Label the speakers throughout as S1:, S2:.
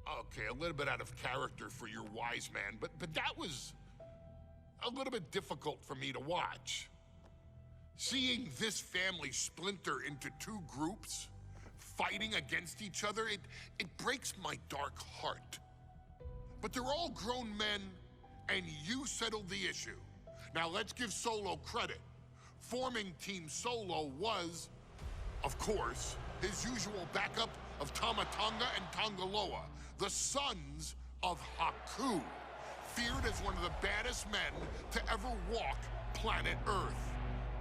S1: Okay, a little bit out of character for your wise man, but that was a little bit difficult for me to watch. Seeing this family splinter into two groups, fighting against each other, it breaks my dark heart. But they're all grown men, and you settled the issue. Now let's give Solo credit. Forming Team Solo was, of course, his usual backup of Tama Tonga and Tongaloa, the sons of Haku, feared as one of the baddest men to ever walk planet Earth.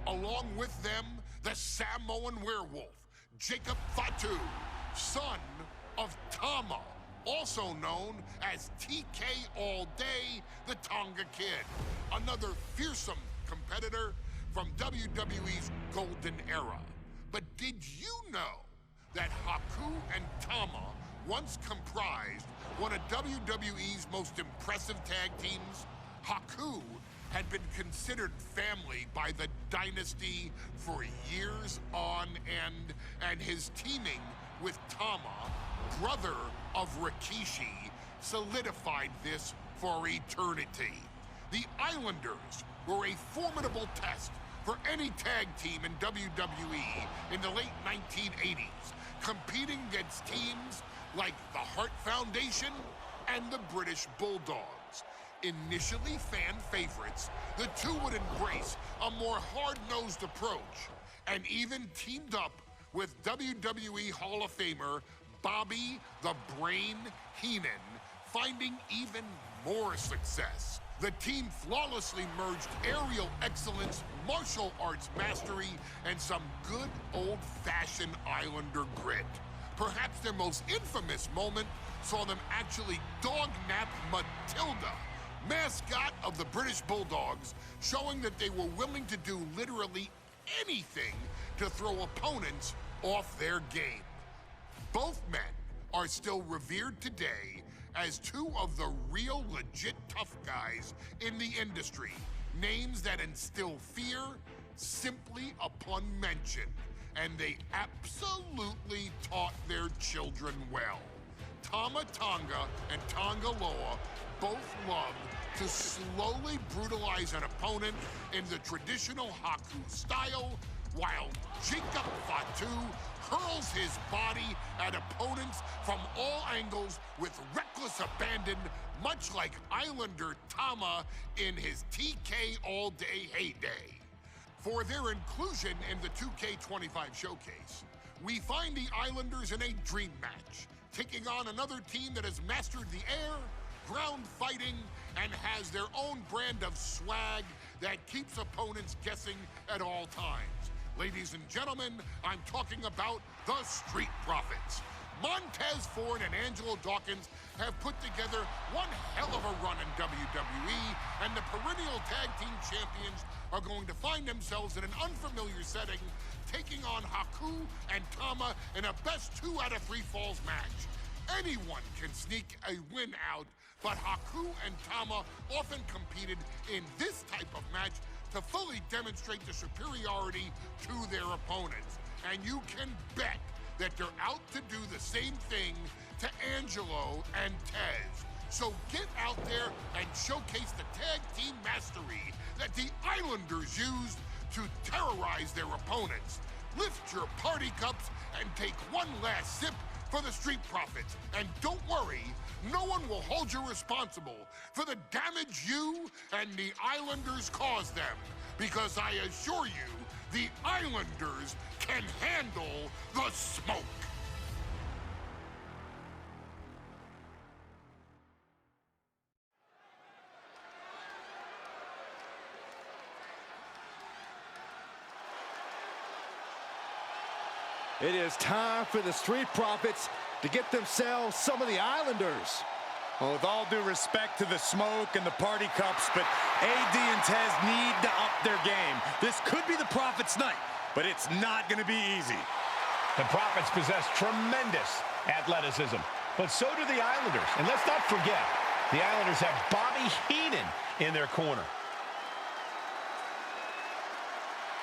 S1: Along with them, the Samoan werewolf, Jacob Fatu, son of Tama, also known as TK All Day, the Tonga Kid, another fearsome competitor from WWE's golden era. But did you know that Haku and Tama once comprised one of WWE's most impressive tag teams? Haku had been considered family by the Dynasty for years on end, and his teaming with Tama, brother of Rikishi, solidified this for eternity. The Islanders were a formidable test for any tag team in WWE in the late 1980s, competing against teams like the Hart Foundation and the British Bulldogs. Initially fan favorites, the two would embrace a more hard-nosed approach and even teamed up with WWE Hall of Famer Bobby the Brain Heenan, finding even more success. The team flawlessly merged aerial excellence, martial arts mastery, and some good old-fashioned Islander grit. Perhaps their most infamous moment saw them actually dog-nap Matilda, mascot of the British Bulldogs, showing that they were willing to do literally anything to throw opponents off their game. Both men are still revered today as two of the real legit tough guys in the industry, names that instill fear simply upon mention, and they absolutely taught their children well. Tama Tonga and Tongaloa both loved to slowly brutalize an opponent in the traditional Haku style, while Jacob Fatu hurls his body at opponents from all angles with reckless abandon, much like Islander Tama in his TK All Day heyday. For their inclusion in the 2K25 showcase, we find the Islanders in a dream match, taking on another team that has mastered the air, ground fighting, and has their own brand of swag that keeps opponents guessing at all times. Ladies and gentlemen, I'm talking about the Street Profits. Montez Ford and Angelo Dawkins have put together one hell of a run in WWE, and the perennial tag team champions are going to find themselves in an unfamiliar setting, taking on Haku and Tama in a best 2 out of 3 falls match. Anyone can sneak a win out, but Haku and Tama often competed in this type of match to fully demonstrate the superiority to their opponents. And you can bet that they're out to do the same thing to Angelo and Tez. So get out there and showcase the tag team mastery that the Islanders used to terrorize their opponents. Lift your party cups and take one last sip for the Street Profits. And don't worry, no one will hold you responsible for the damage you and the Islanders caused them, because I assure you, the Islanders can handle the smoke.
S2: It is time for the Street Profits to get themselves some of the Islanders.
S3: Well, with all due respect to the smoke and the party cups, but AD and Tez need to up their game. This could be the Profits' night, but it's not going to be easy.
S4: The Profits possess tremendous athleticism, but so do the Islanders. And let's not forget, the Islanders have Bobby Heenan in their corner.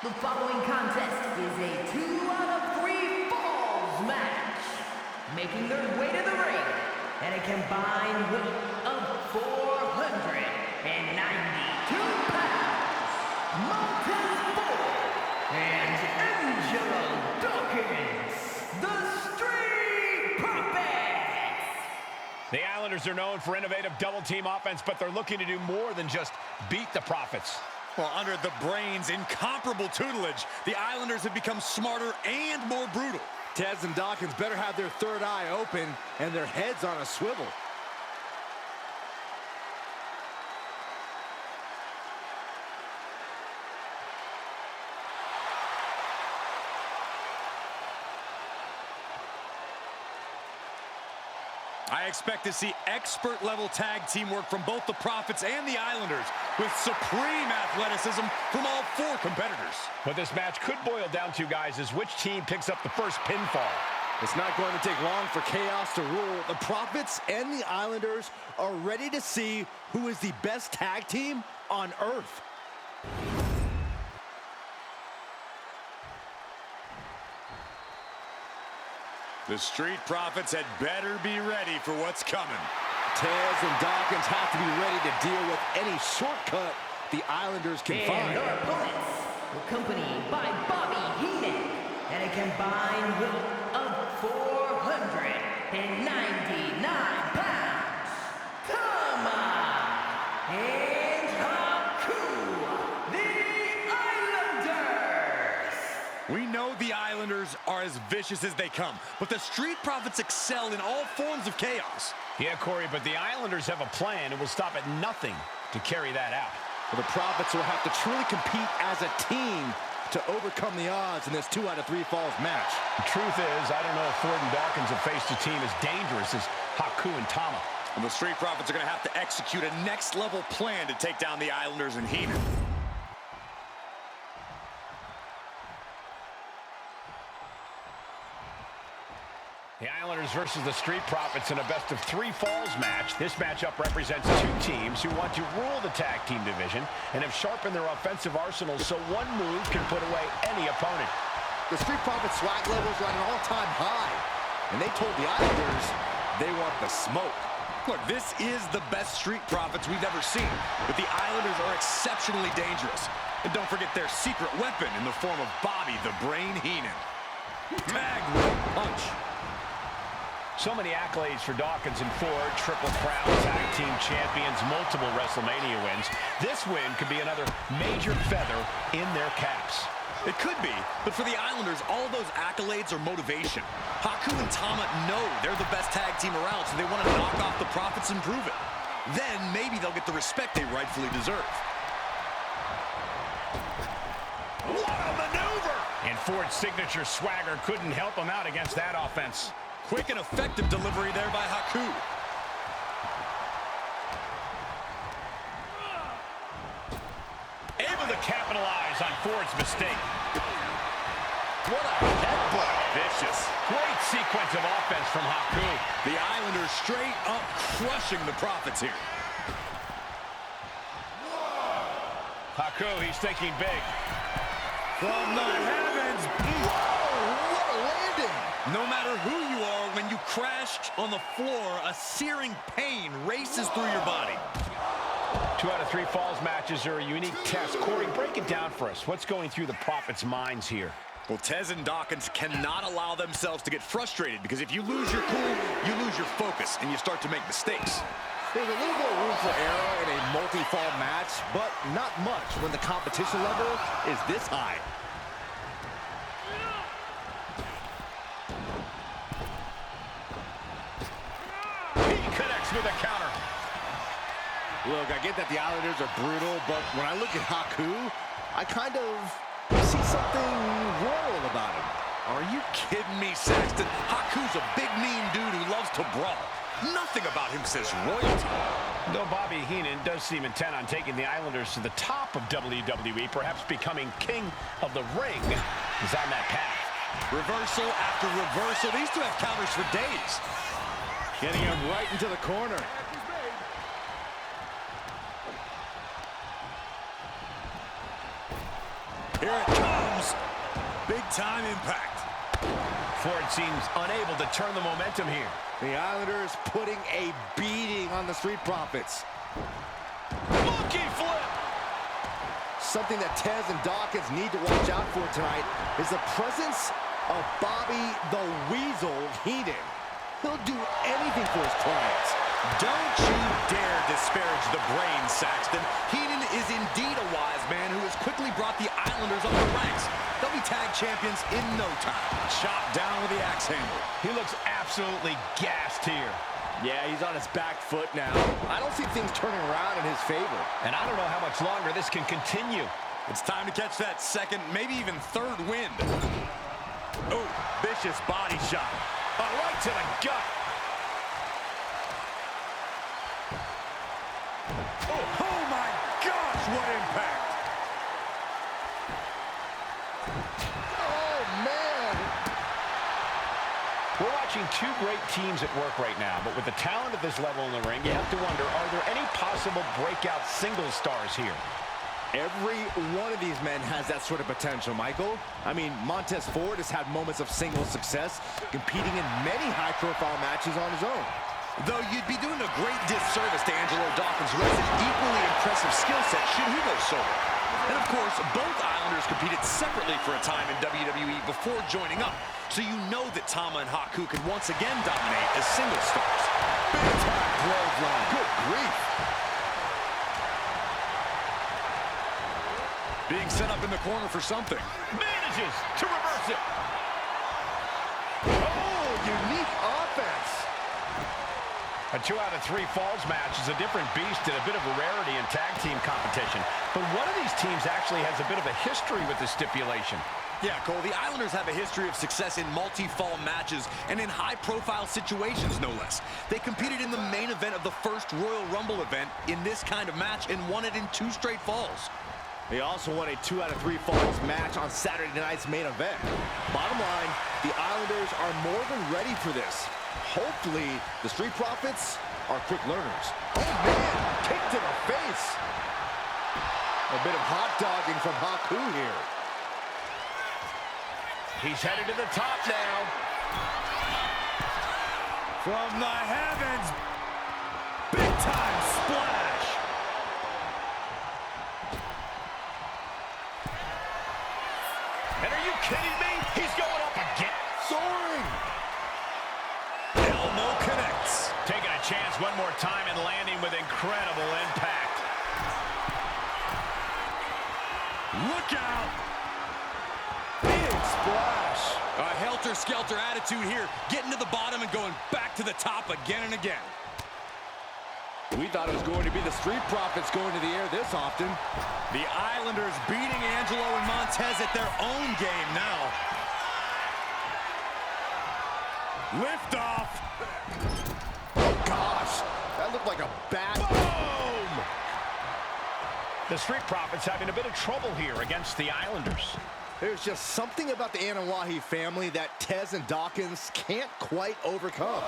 S5: The following contest is a 2 out of 3 falls match. Making their way to the ring and a combined weight of 492 pounds, Montez Ford and Angelo Dawkins, the Street Profits.
S4: The Islanders are known for innovative double-team offense, but they're looking to do more than just beat the Profits.
S3: Well, under the Brains' incomparable tutelage, the Islanders have become smarter and more brutal.
S2: Tez and Dawkins better have their third eye open and their heads on a swivel.
S3: I expect to see expert-level tag teamwork from both the Profits and the Islanders, with supreme athleticism from all four competitors.
S4: What this match could boil down to, guys, is which team picks up the first pinfall.
S2: It's not going to take long for chaos to rule. The Profits and the Islanders are ready to see who is the best tag team on Earth.
S3: The Street Profits had better be ready for what's coming.
S2: Tez and Dawkins have to be ready to deal with any shortcut the Islanders can
S5: And
S2: find.
S5: their opponents, accompanied by Bobby Heenan, and a combined weight of 499 pounds, Tama and Haku, the Islanders.
S3: We know the Islanders are as vicious as they come, but the Street Profits excel in all forms of chaos.
S4: Yeah, Corey, but the Islanders have a plan and will stop at nothing to carry that out.
S2: Well, the Profits will have to truly compete as a team to overcome the odds in this 2 out of 3 falls match.
S4: The truth is, I don't know if Ford and Dawkins have faced a team as dangerous as Haku and Tama.
S3: And the Street Profits are going to have to execute a next-level plan to take down the Islanders and Heenan.
S4: The Islanders versus the Street Profits in a best-of-3 falls match. This matchup represents two teams who want to rule the tag team division and have sharpened their offensive arsenals so one move can put away any opponent.
S2: The Street Profits swag levels are at an all-time high, and they told the Islanders they want the smoke.
S3: Look, this is the best Street Profits we've ever seen, but the Islanders are exceptionally dangerous. And don't forget their secret weapon in the form of Bobby the Brain Heenan. Tag rope punch.
S4: So many accolades for Dawkins and Ford, Triple Crown Tag Team Champions, multiple WrestleMania wins. This win could be another major feather in their caps.
S3: It could be, but for the Islanders, all those accolades are motivation. Haku and Tama know they're the best tag team around, so they want to knock off the Profits and prove it. Then maybe they'll get the respect they rightfully deserve.
S4: What a maneuver! And Ford's signature swagger couldn't help him out against that offense.
S3: Quick and effective delivery there by Haku.
S4: Able to capitalize on Ford's mistake.
S2: What a headbutt.
S4: Vicious. Great sequence of offense from Haku.
S3: The Islanders straight up crushing the Profits here.
S4: Haku, he's thinking big.
S3: From the heavens.
S2: Whoa, what a landing.
S3: No matter who you are, when you crash on the floor, a searing pain races through your body.
S4: 2 out of 3 falls matches are a unique test. Corey, break it down for us. What's going through the Profits' minds here?
S3: Well, Tez and Dawkins cannot allow themselves to get frustrated, because if you lose your cool, you lose your focus, and you start to make mistakes.
S2: There's a little more room for error in a multi-fall match, but not much when the competition level is this high.
S4: With a counter.
S2: Look, I get that the Islanders are brutal, but when I look at Haku, I kind of see something royal about him.
S3: Are you kidding me, Saxton? Haku's a big, mean dude who loves to brawl. Nothing about him says royalty.
S4: Though Bobby Heenan does seem intent on taking the Islanders to the top of WWE, perhaps becoming king of the ring, is on that path.
S3: Reversal after reversal. These two have counters for days.
S2: Getting him right into the corner.
S3: Here it comes. Big time impact.
S4: Ford seems unable to turn the momentum here.
S2: The Islanders putting a beating on the Street Profits.
S3: Monkey flip!
S2: Something that Tez and Dawkins need to watch out for tonight is the presence of Bobby the Weasel Heenan. He'll do anything for his clients.
S3: Don't you dare disparage the brain, Saxton. Heenan is indeed a wise man who has quickly brought the Islanders up the ranks. They'll be tag champions in no time. Chopped down with the axe handle.
S4: He looks absolutely gassed here.
S2: Yeah, he's on his back foot now. I don't see things turning around in his favor.
S4: And I don't know how much longer this can continue.
S3: It's time to catch that second, maybe even third wind. Oh, vicious body shot.
S4: Right to the gut.
S3: Oh my gosh, what impact!
S2: Oh, man!
S4: We're watching two great teams at work right now, but with the talent at this level in the ring, you have to wonder, are there any possible breakout single stars here?
S2: Every one of these men has that sort of potential, Michael. I mean, Montez Ford has had moments of single success, competing in many high-profile matches on his own.
S3: Though you'd be doing a great disservice to Angelo Dawkins, who has an equally impressive skill set should he go solo. And of course, both Islanders competed separately for a time in WWE before joining up. So you know that Tama and Haku can once again dominate as single stars.
S2: Big time clothesline. Good grief.
S3: Being set up in the corner for something.
S4: Manages to reverse it.
S2: Oh, unique offense.
S4: A 2 out of 3 falls match is a different beast and a bit of a rarity in tag team competition. But one of these teams actually has a bit of a history with the stipulation.
S3: Yeah, Cole, the Islanders have a history of success in multi-fall matches and in high-profile situations, no less. They competed in the main event of the first Royal Rumble event in this kind of match and won it in 2 straight falls.
S2: They also won a 2 out of 3 falls match on Saturday night's main event. Bottom line, the Islanders are more than ready for this. Hopefully, the Street Profits are quick learners. Oh, man, kick to the face. A bit of hot dogging from Haku here.
S4: He's headed to the top now.
S3: From the heavens, big-time splash.
S4: And are you kidding me? He's going up again.
S2: Soaring.
S3: Elbow connects.
S4: Taking a chance one more time and landing with incredible impact.
S3: Look out.
S2: Big splash.
S3: A helter-skelter attitude here, getting to the bottom and going back to the top again and again.
S2: We thought it was going to be the Street Profits going to the air this often.
S3: The Islanders beating Angelo and Montez at their own game now. Lift off.
S2: Oh, gosh. That looked like a bad...
S3: Boom!
S4: The Street Profits having a bit of trouble here against the Islanders.
S2: There's just something about the Anawahi family that Tez and Dawkins can't quite overcome.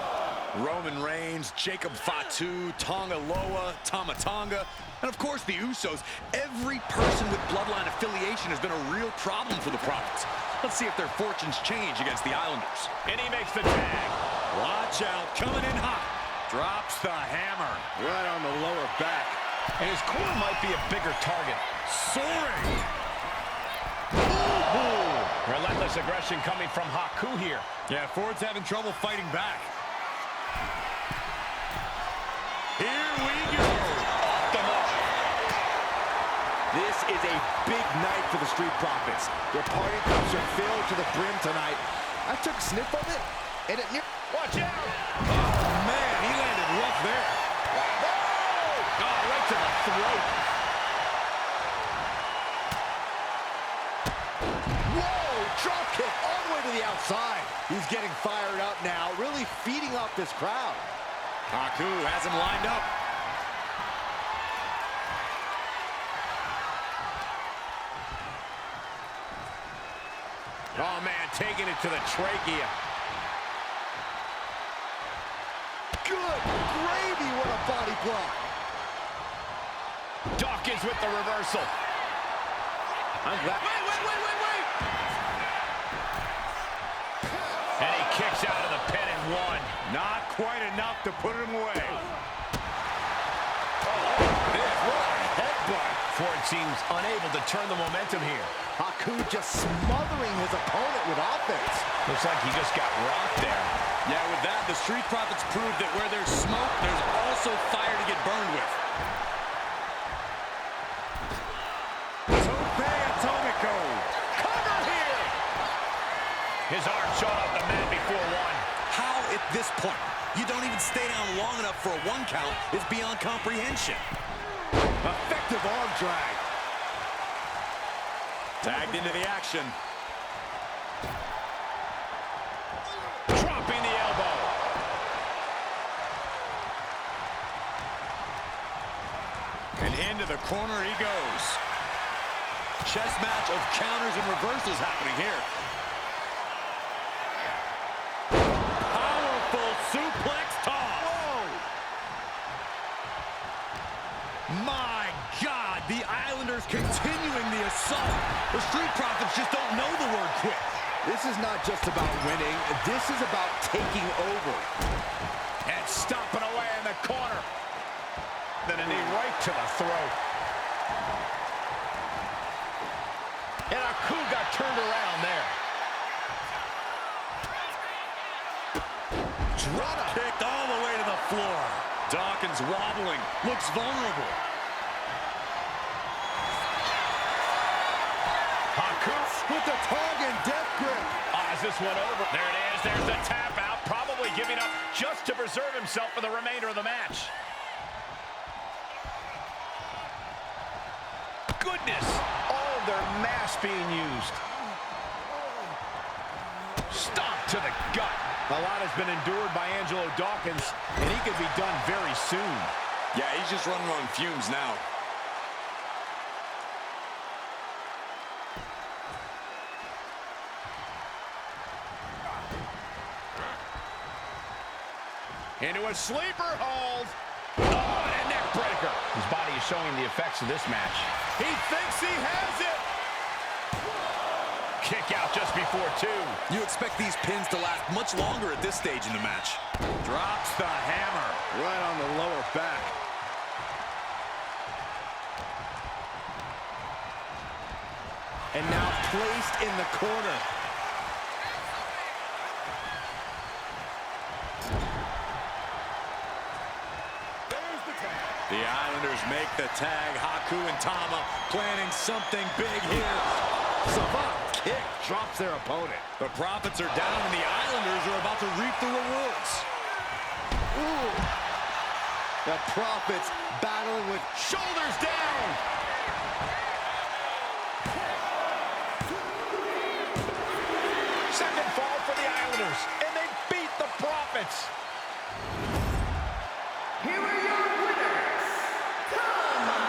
S3: Roman Reigns, Jacob Fatu, Tonga Loa, Tama Tonga, and of course the Usos. Every person with bloodline affiliation has been a real problem for the Profits. Let's see if their fortunes change against the Islanders.
S4: And he makes the tag.
S3: Watch out, coming in hot. Drops the hammer.
S2: Right on the lower back.
S4: And his core might be a bigger target.
S3: Soaring.
S4: Ooh. Relentless aggression coming from Haku here.
S3: Yeah, Ford's having trouble fighting back. Here we go.
S4: Off the mark.
S2: This is a big night for the Street Profits. Their party cups are filled to the brim tonight. I took a sniff of it, and it near...
S4: Watch out.
S3: Oh, man, he landed rough there.
S4: Oh, right to the throat.
S2: Whoa! Drop kick all the way to the outside. He's getting fired up now, really feeding off this crowd.
S3: Haku has him lined up.
S4: Oh, man, taking it to the trachea.
S2: Good gravy, what a body block.
S4: Dawkins with the reversal.
S2: I'm glad.
S3: Wait.
S4: And he kicks out of the pin and one.
S3: Not quite enough to put him away.
S2: What a headbutt.
S4: Ford seems unable to turn the momentum here.
S2: Haku just smothering his opponent with offense.
S4: Looks like he just got rocked there.
S3: Yeah, with that, the Street Profits proved that where there's smoke, there's also fire to get burned with. Tope Atomico.
S4: Cover here. His arm shot off the mat before one.
S3: How at this point you don't even stay down long enough for a 1 count is beyond comprehension.
S2: Effective arm drag.
S3: Tagged into the action.
S4: Dropping the elbow.
S3: And into the corner he goes. Chess match of counters and reversals happening here. Powerful suplex toss. My God, the Islanders continuing the assault. The Street Profits just don't know the word quit.
S2: This is not just about winning. This is about taking over.
S4: And stomping away in the corner. Then a knee right to the throat. And Haku got turned around there.
S3: Drop kicked all the way to the floor. Dawkins wobbling, looks vulnerable.
S4: Haku
S2: With the tongue and death grip.
S4: is this one over? There it is. There's the tap out. Probably giving up just to preserve himself for the remainder of the match. Goodness. All of their mass being used. Stomp to the gut. A lot has been endured by Angelo Dawkins, and he could be done very soon.
S3: Yeah, he's just running on fumes now.
S4: Into a sleeper hold. Oh, and a neck breaker. His body is showing the effects of this match. He thinks he has it. Kick out just before 2.
S3: You expect these pins to last much longer at this stage in the match. Drops the hammer.
S2: Right on the lower back. And now placed in the corner.
S3: The Islanders make the tag. Haku and Tama planning something big here.
S2: Savant kick drops their opponent.
S3: The Profits are down, and the Islanders are about to reap the rewards.
S2: Ooh. The Profits battling with
S4: Shoulders down. Second fall for the Islanders, and they beat the Profits.
S5: Here are your winners, Tama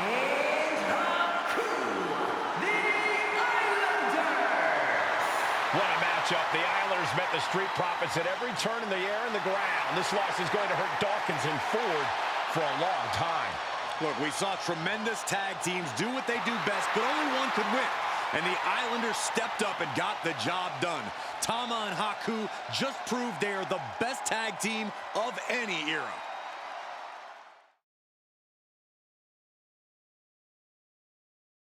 S5: and Haku, the Islanders.
S4: What a matchup. The Islanders met the Street Profits at every turn in the air and the ground. This loss is going to hurt Dawkins and Ford for a long time.
S3: Look, we saw tremendous tag teams do what they do best, but only one could win. And the Islanders stepped up and got the job done. Tama and Haku just proved they are the best tag team of any era.